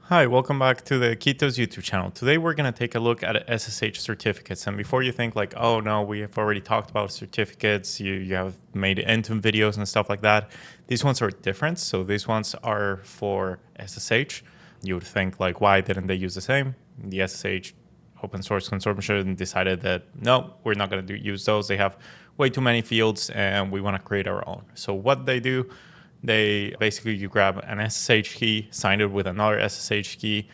Hi, welcome back to the Ketos YouTube channel. Today we're going to take a look at SSH certificates. And before you think like, oh no, we have already talked about certificates, you have made Entum videos and stuff like that, these ones are different. So these ones are for SSH. You would think like, why didn't they use the same? The SSH open source consortium decided that no, we're not going to use those. They have way too many fields and we want to create our own. So what they do, you grab an SSH key, sign it with another SSH key,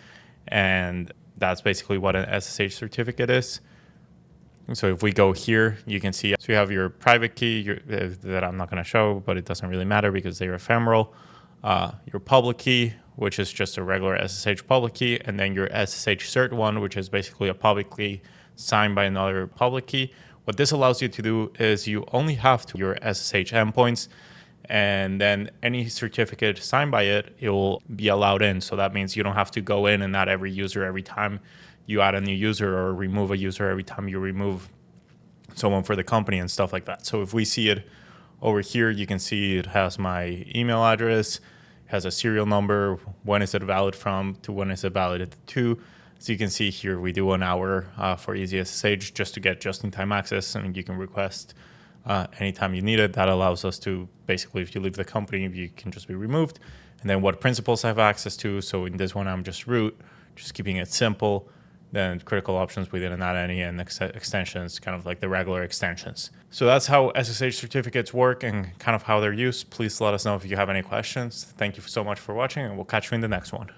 and that's basically what an SSH certificate is. So if we go here, you can see, so you have your private key that I'm not going to show, but it doesn't really matter because they're ephemeral. Your public key, which is just a regular SSH public key, and then your SSH cert one, which is basically a public key signed by another public key. What this allows you to do is you only have your SSH endpoints, and then any certificate signed by it will be allowed in. So that means you don't have to go in and add every user every time you add a new user, or remove a user every time you remove someone for the company and stuff like that. So if we see it over here, you can see it has my email address, has a serial number, when is it valid from to when is it valid to. So you can see here we do 1 hour for easy SSH just to get just-in-time access, and you can request anytime you need it. That allows us to basically, if you leave the company, you can just be removed. And then what principals I have access to. So in this one, I'm just root, just keeping it simple. Then critical options, we didn't add any, and extensions, kind of like the regular extensions. So that's how SSH certificates work and kind of how they're used. Please let us know if you have any questions. Thank you so much for watching, and we'll catch you in the next one.